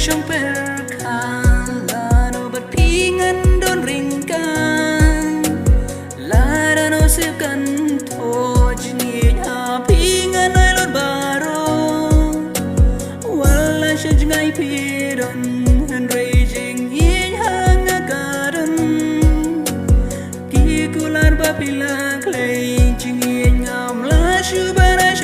trong per là nó bật phi ngân đón ring can là đã nó sẽ cần thôi chỉ nhà phi ngân ai lót baro wala sẽ ngay phi đón and raging in hang garden ki kular ba pila clay chingin ngam la shubara